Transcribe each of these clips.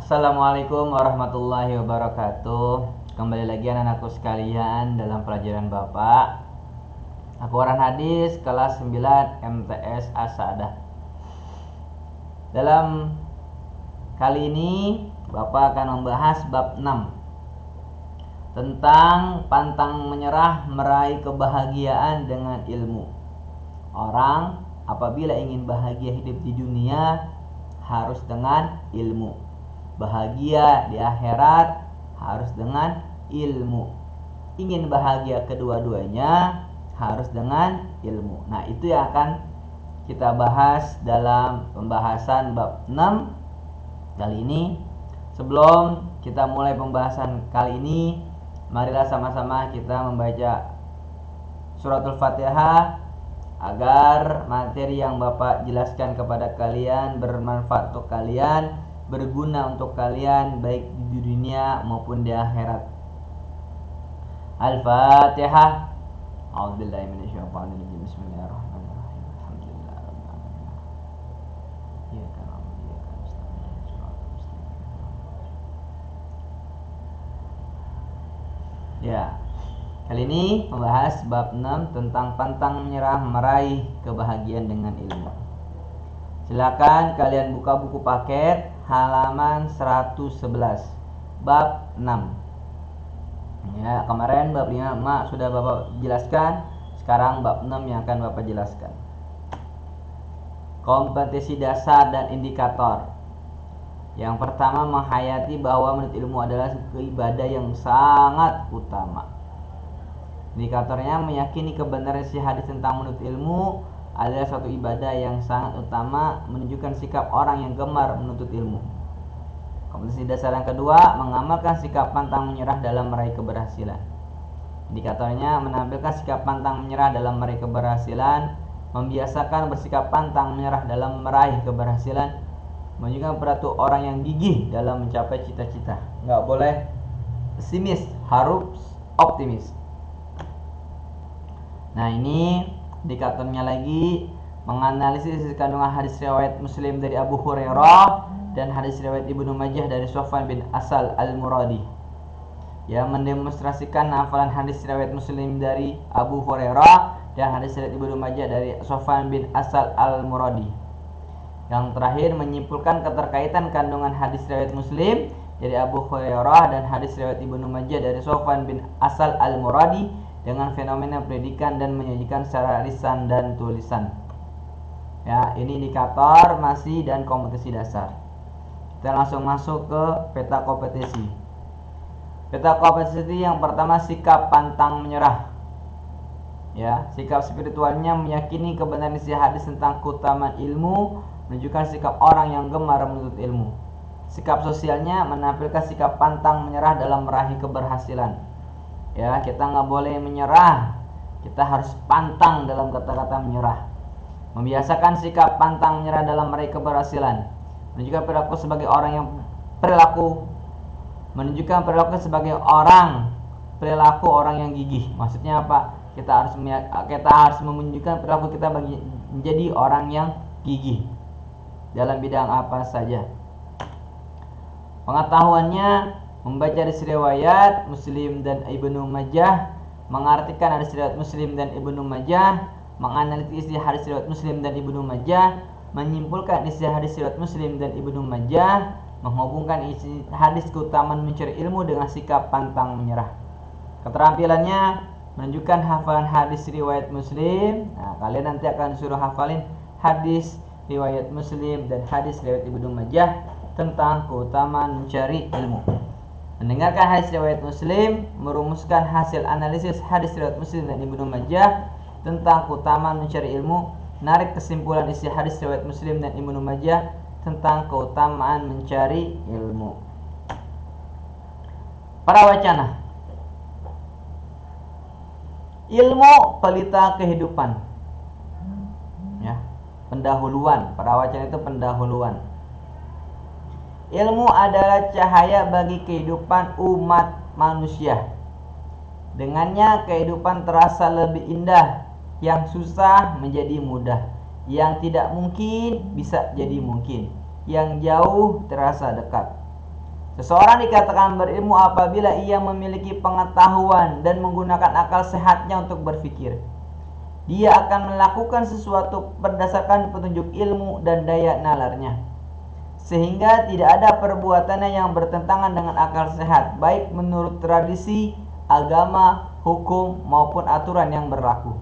Assalamualaikum warahmatullahi wabarakatuh. Kembali lagi anak-anakku sekalian dalam pelajaran Bapak. Al-Quran Hadis kelas 9 MTS Asadah. Dalam kali ini Bapak akan membahas bab 6 tentang pantang menyerah meraih kebahagiaan dengan ilmu. Orang apabila ingin bahagia hidup di dunia harus dengan ilmu. Bahagia di akhirat harus dengan ilmu. Ingin bahagia kedua-duanya harus dengan ilmu. Nah, itu yang akan kita bahas dalam pembahasan bab 6 kali ini. Sebelum kita mulai pembahasan kali ini, marilah sama-sama kita membaca suratul Fatihah agar materi yang Bapak jelaskan kepada kalian bermanfaat untuk kalian, berguna untuk kalian baik di dunia maupun di akhirat. Al-Fatihah. A'udzubillahi minasyaitonir rajim. Bismillahirrahmanirrahim. Alhamdulillahirabbil alamin. Iyyaka na'budu wa iyyaka nasta'in. Shiratal mustaqim. Ya. Kali ini membahas bab 6 tentang pantang menyerah meraih kebahagiaan dengan ilmu. Silakan kalian buka buku paket halaman 111 bab 6. Ya, kemarin bab 5 sudah Bapak jelaskan, sekarang bab 6 yang akan Bapak jelaskan. Kompetensi dasar dan indikator. Yang pertama, menghayati bahwa menuntut ilmu adalah ibadah yang sangat utama. Indikatornya meyakini kebenaran isi hadis tentang menuntut ilmu adalah suatu ibadah yang sangat utama, menunjukkan sikap orang yang gemar menuntut ilmu. Kompetensi dasar yang kedua, mengamalkan sikap pantang menyerah dalam meraih keberhasilan. Indikatornya menampilkan sikap pantang menyerah dalam meraih keberhasilan, membiasakan bersikap pantang menyerah dalam meraih keberhasilan, menunjukkan perilaku orang yang gigih dalam mencapai cita-cita. Nggak boleh pesimis, harus optimis. Nah, ini indikatornya lagi, menganalisis kandungan hadis riwayat Muslim dari Abu Hurairah dan hadis riwayat Ibnu Majah dari Sofwan bin Asal al-Muradi. Ya, mendemonstrasikan hafalan hadis riwayat Muslim dari Abu Hurairah dan hadis riwayat Ibnu Majah dari Sofwan bin Asal al-Muradi. Yang terakhir, menyimpulkan keterkaitan kandungan hadis riwayat Muslim dari Abu Hurairah dan hadis riwayat Ibnu Majah dari Sofwan bin Asal al-Muradi dengan fenomena pendidikan dan menyajikan secara lisan dan tulisan. Ya, ini indikator masih dan kompetensi dasar. Kita langsung masuk ke peta kompetensi. Peta kompetensi yang pertama, sikap pantang menyerah. Ya, sikap spiritualnya meyakini kebenaran isi hadis tentang keutamaan ilmu, menunjukkan sikap orang yang gemar menuntut ilmu. Sikap sosialnya menampilkan sikap pantang menyerah dalam meraih keberhasilan. Ya, kita nggak boleh menyerah, kita harus pantang dalam kata-kata menyerah. Membiasakan sikap pantang menyerah dalam meraih keberhasilan, menunjukkan perilaku sebagai orang yang perilaku orang yang gigih. Maksudnya apa? Kita harus menunjukkan perilaku kita menjadi orang yang gigih dalam bidang apa saja. Pengetahuannya membaca hadis riwayat Muslim dan Ibnu Majah, mengartikan hadis riwayat Muslim dan Ibnu Majah, menganalisis isi hadis riwayat Muslim dan Ibnu Majah, menyimpulkan isi hadis riwayat Muslim dan Ibnu Majah, menghubungkan isi hadis keutamaan mencari ilmu dengan sikap pantang menyerah. Keterampilannya menunjukkan hafalan hadis riwayat Muslim. Nah, kalian nanti akan disuruh hafalin hadis riwayat Muslim dan hadis riwayat Ibnu Majah tentang keutamaan mencari ilmu. Mendengarkan hadis riwayat Muslim, merumuskan hasil analisis hadis riwayat Muslim dan Ibnu Majah tentang keutamaan mencari ilmu, menarik kesimpulan isi hadis riwayat Muslim dan Ibnu Majah tentang keutamaan mencari ilmu. Para wacana. Ilmu pelita kehidupan. Ya, pendahuluan. Para wacana itu pendahuluan. Ilmu adalah cahaya bagi kehidupan umat manusia. Dengannya kehidupan terasa lebih indah, yang susah menjadi mudah, yang tidak mungkin bisa jadi mungkin, yang jauh terasa dekat. Seseorang dikatakan berilmu apabila ia memiliki pengetahuan dan menggunakan akal sehatnya untuk berpikir. Dia akan melakukan sesuatu berdasarkan petunjuk ilmu dan daya nalarnya, sehingga tidak ada perbuatannya yang bertentangan dengan akal sehat, baik menurut tradisi, agama, hukum, maupun aturan yang berlaku.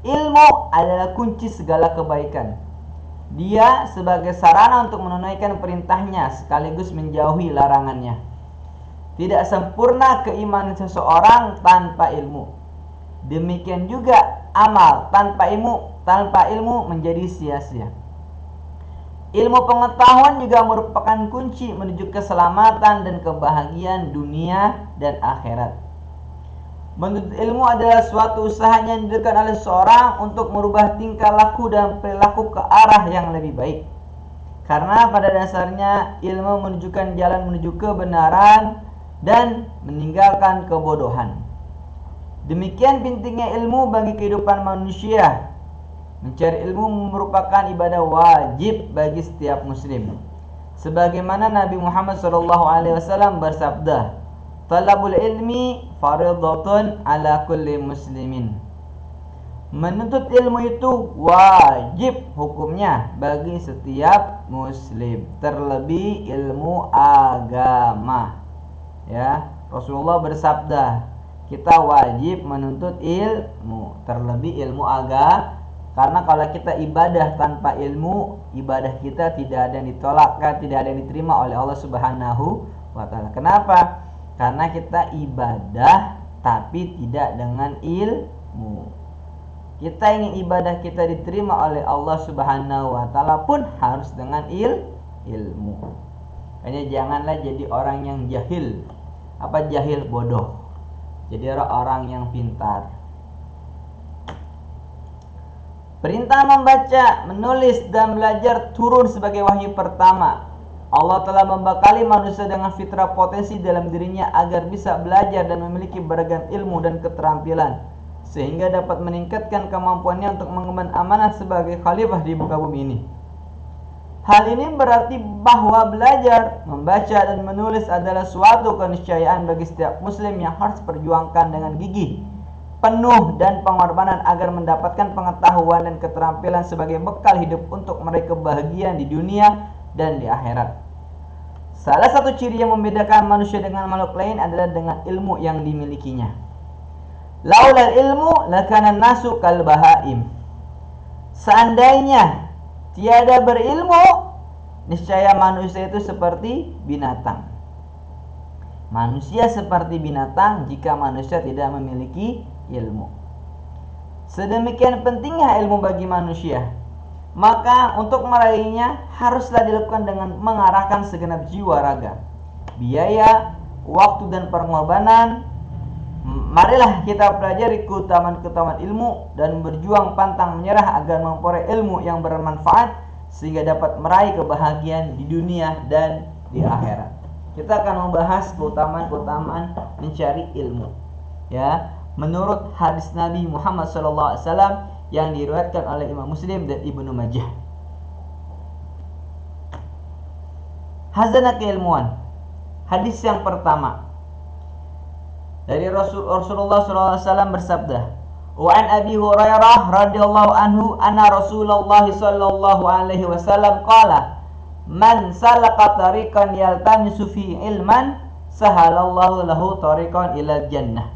Ilmu adalah kunci segala kebaikan. Dia sebagai sarana untuk menunaikan perintahnya sekaligus menjauhi larangannya. Tidak sempurna keimanan seseorang tanpa ilmu. Demikian juga amal tanpa ilmu menjadi sia-sia. Ilmu pengetahuan juga merupakan kunci menuju keselamatan dan kebahagiaan dunia dan akhirat. Menuntut ilmu adalah suatu usaha yang dilakukan oleh seorang untuk merubah tingkah laku dan perilaku ke arah yang lebih baik. Karena pada dasarnya ilmu menunjukkan jalan menuju kebenaran dan meninggalkan kebodohan. Demikian pentingnya ilmu bagi kehidupan manusia. Mencari ilmu merupakan ibadah wajib bagi setiap muslim. Sebagaimana Nabi Muhammad SAW bersabda, "Talabul ilmi fardhatun ala kulli muslimin." Menuntut ilmu itu wajib hukumnya bagi setiap muslim, terlebih ilmu agama. Ya, Rasulullah bersabda, kita wajib menuntut ilmu, terlebih ilmu agama. Karena kalau kita ibadah tanpa ilmu, ibadah kita tidak ada yang ditolak, tidak ada yang diterima oleh Allah Subhanahu wa taala. Kenapa? Karena kita ibadah tapi tidak dengan ilmu. Kita ingin ibadah kita diterima oleh Allah Subhanahu wa taala pun harus dengan ilmu. Makanya janganlah jadi orang yang jahil. Apa jahil? Bodoh. Jadi orang yang pintar. Perintah membaca, menulis, dan belajar turun sebagai wahyu pertama. Allah telah membekali manusia dengan fitrah potensi dalam dirinya agar bisa belajar dan memiliki beragam ilmu dan keterampilan, sehingga dapat meningkatkan kemampuannya untuk mengemban amanah sebagai khalifah di muka bumi ini. Hal ini berarti bahwa belajar, membaca, dan menulis adalah suatu keniscayaan bagi setiap muslim yang harus perjuangkan dengan gigih, penuh dan pengorbanan agar mendapatkan pengetahuan dan keterampilan sebagai bekal hidup untuk meraih kebahagiaan di dunia dan di akhirat. Salah satu ciri yang membedakan manusia dengan makhluk lain adalah dengan ilmu yang dimilikinya. Laulal ilmu lakana nasu kal bahaim. Seandainya tiada berilmu, niscaya manusia itu seperti binatang. Manusia seperti binatang jika manusia tidak memiliki ilmu. Sedemikian pentingnya ilmu bagi manusia, maka untuk meraihnya haruslah dilakukan dengan mengarahkan segenap jiwa raga, biaya, waktu, dan pengorbanan. Marilah kita pelajari keutamaan-keutamaan ilmu dan berjuang pantang menyerah agar memperoleh ilmu yang bermanfaat sehingga dapat meraih kebahagiaan di dunia dan di akhirat. Kita akan membahas keutamaan-keutamaan mencari ilmu. Ya, menurut hadis Nabi Muhammad SAW yang diriwayatkan oleh Imam Muslim dan Ibnu Majah. Hazanah keilmuan. Hadis yang pertama dari Rasulullah SAW bersabda, "Wa an Abi Hurairah radhiyallahu anhu anna Rasulullah sallallahu alaihi wasallam qala, man salaka tariqan yaltamisu fi ilman, sahalallahu lahu tariqan ilal jannah."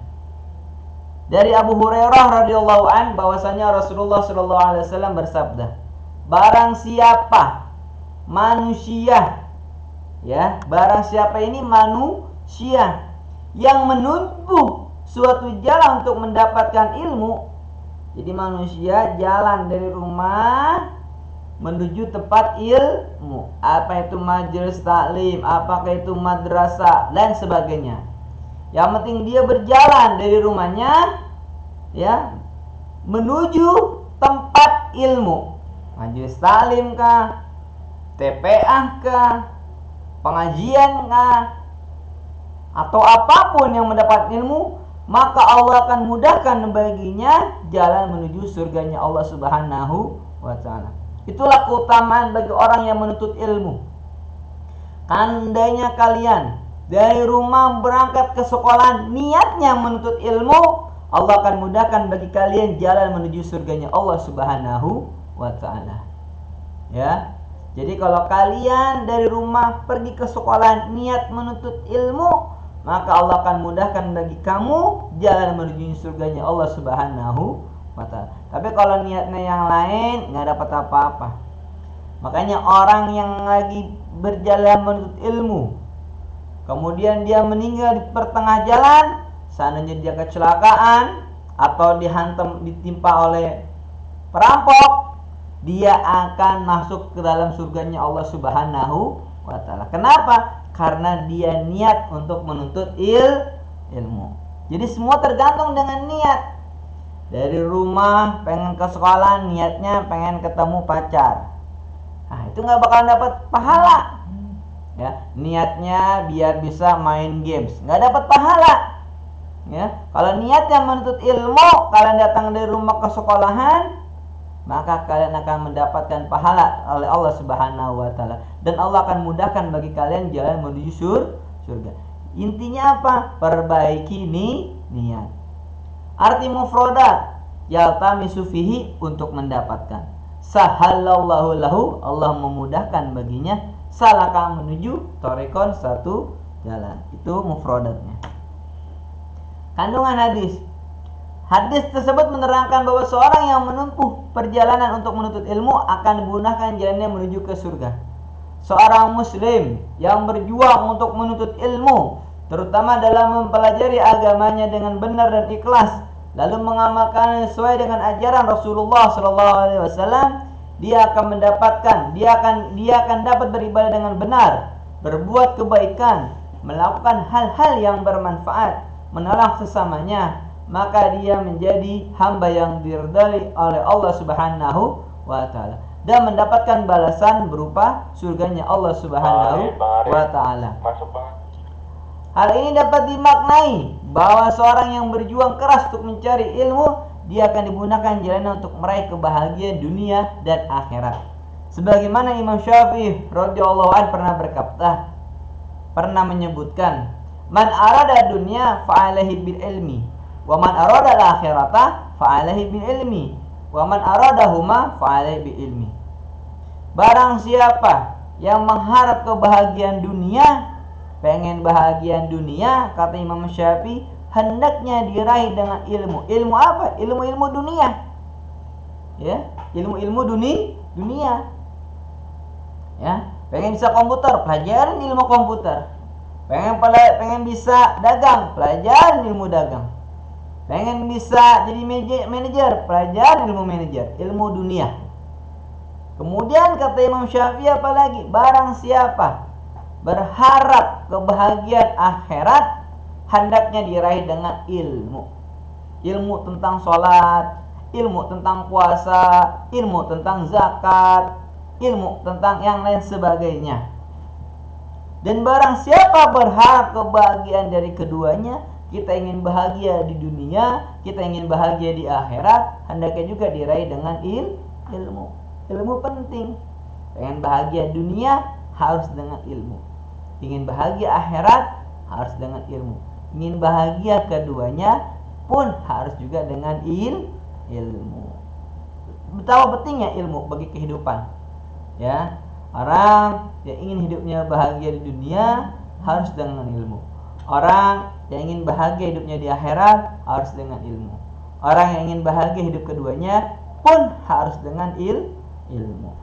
Dari Abu Hurairah radhiyallahu an bahwasanya Rasulullah sallallahu alaihi wasallam bersabda, barang siapa manusia, ya, barang siapa ini manusia yang menempuh suatu jalan untuk mendapatkan ilmu. Jadi manusia jalan dari rumah menuju tempat ilmu, apa itu majelis taklim, apakah itu madrasah dan sebagainya. Yang penting dia berjalan dari rumahnya, ya, menuju tempat ilmu. Majelis taklim kah, TPA kah, pengajian kah, atau apapun yang mendapat ilmu, maka Allah akan mudahkan baginya jalan menuju surganya Allah Subhanahu wa ta'ala. Itulah keutamaan bagi orang yang menuntut ilmu. Andainya kalian dari rumah berangkat ke sekolah niatnya menuntut ilmu, Allah akan mudahkan bagi kalian jalan menuju surganya Allah Subhanahu wa ta'ala. Ya. Jadi kalau kalian dari rumah pergi ke sekolah niat menuntut ilmu, maka Allah akan mudahkan bagi kamu jalan menuju surganya Allah Subhanahu wa ta'ala. Tapi kalau niatnya yang lain, nggak dapat apa-apa. Makanya orang yang lagi berjalan menuntut ilmu, kemudian dia meninggal di pertengah jalan, seandainya dia kecelakaan atau ditimpa oleh perampok, dia akan masuk ke dalam surganya Allah Subhanahu wa ta'ala. Kenapa? Karena dia niat untuk menuntut ilmu. Jadi semua tergantung dengan niat. Dari rumah pengen ke sekolah, niatnya pengen ketemu pacar, nah itu nggak bakalan dapat pahala. Ya, niatnya biar bisa main games, nggak dapat pahala. Ya, kalau niatnya menuntut ilmu, kalian datang dari rumah ke sekolahan, maka kalian akan mendapatkan pahala oleh Allah Subhanahu wa ta'ala, dan Allah akan mudahkan bagi kalian jalan menuju surga. Intinya apa? Perbaiki niat. Arti mufradat yaltamisu fihi, untuk mendapatkan. Sahalallahu lahu, Allah memudahkan baginya. Salaka, menuju thariqon, satu jalan. Itu mufradatnya. Kandungan hadis. Hadis tersebut menerangkan bahwa seorang yang menempuh perjalanan untuk menuntut ilmu akan dimudahkan jalannya menuju ke surga. Seorang muslim yang berjuang untuk menuntut ilmu, terutama dalam mempelajari agamanya dengan benar dan ikhlas, lalu mengamalkan sesuai dengan ajaran Rasulullah SAW, dia akan dapat beribadah dengan benar, berbuat kebaikan, melakukan hal-hal yang bermanfaat, menolong sesamanya, maka dia menjadi hamba yang diridhai oleh Allah Subhanahu wa ta'ala dan mendapatkan balasan berupa surganya Allah Subhanahu wa ta'ala. Hal ini dapat dimaknai bahwa seorang yang berjuang keras untuk mencari ilmu, dia akan dimudahkan jalannya untuk meraih kebahagiaan dunia dan akhirat. Sebagaimana Imam Syafi'i radhiyallahu anhu pernah menyebutkan, man arada dunya fa'alaihi bil ilmi, wa man arada al-akhirata fa'alaihi bil ilmi, wa man aradahuma fa'alaihi bil ilmi. Barang siapa yang mengharap kebahagiaan dunia, pengen bahagian dunia, kata Imam Syafi'i, hendaknya diraih dengan ilmu. Ilmu apa? Ilmu-ilmu dunia. Ya, ilmu-ilmu dunia. Ya, pengen bisa komputer, pelajarin ilmu komputer. Pengen bisa dagang, pelajarin ilmu dagang. Pengen bisa jadi manajer, pelajarin ilmu manajer, ilmu dunia. Kemudian kata Imam Syafi'i apa lagi? Barang siapa berharap kebahagiaan akhirat, hendaknya diraih dengan ilmu. Ilmu tentang sholat, ilmu tentang puasa, ilmu tentang zakat, ilmu tentang yang lain sebagainya. Dan barang siapa berharap kebahagiaan dari keduanya, kita ingin bahagia di dunia, kita ingin bahagia di akhirat, hendaknya juga diraih dengan ilmu. Ilmu penting. Pengen bahagia dunia, harus dengan ilmu. Ingin bahagia akhirat, harus dengan ilmu. Ingin bahagia keduanya pun harus juga dengan ilmu. Betapa pentingnya ilmu bagi kehidupan. Ya, orang yang ingin hidupnya bahagia di dunia harus dengan ilmu. Orang yang ingin bahagia hidupnya di akhirat harus dengan ilmu. Orang yang ingin bahagia hidup keduanya pun harus dengan ilmu.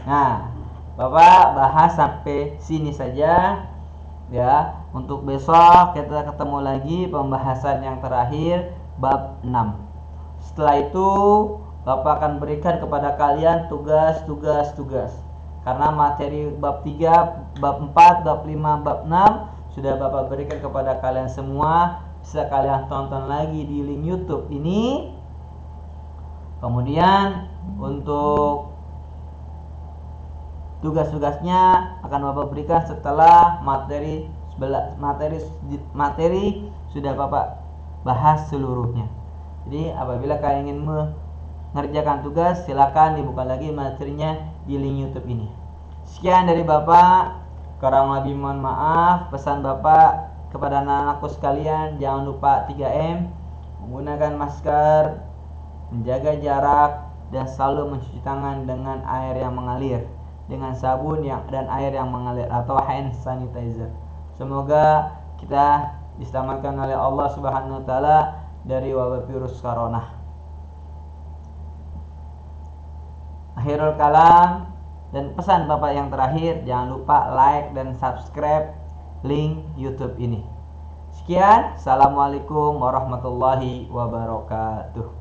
Nah, Bapak bahas sampai sini saja ya. Untuk besok kita ketemu lagi pembahasan yang terakhir, bab 6. Setelah itu Bapak akan berikan kepada kalian tugas. Karena materi bab 3, bab 4, bab 5, bab 6 sudah Bapak berikan kepada kalian semua. Bisa kalian tonton lagi di link YouTube ini. Kemudian untuk tugas-tugasnya akan Bapak berikan setelah materi sudah Bapak bahas seluruhnya. Jadi apabila kalian ingin mengerjakan tugas, silakan dibuka lagi materinya di link YouTube ini. Sekian dari Bapak. Kurang lebih mohon maaf. Pesan Bapak kepada anak-anakku sekalian, jangan lupa 3M, menggunakan masker, menjaga jarak, dan selalu mencuci tangan dengan air yang mengalir, dengan sabun dan air yang mengalir atau hand sanitizer. Semoga kita diselamatkan oleh Allah Subhanahu wa taala dari wabah virus corona. Akhirul kalam dan pesan Bapak yang terakhir, jangan lupa like dan subscribe link YouTube ini. Sekian, assalamualaikum warahmatullahi wabarakatuh.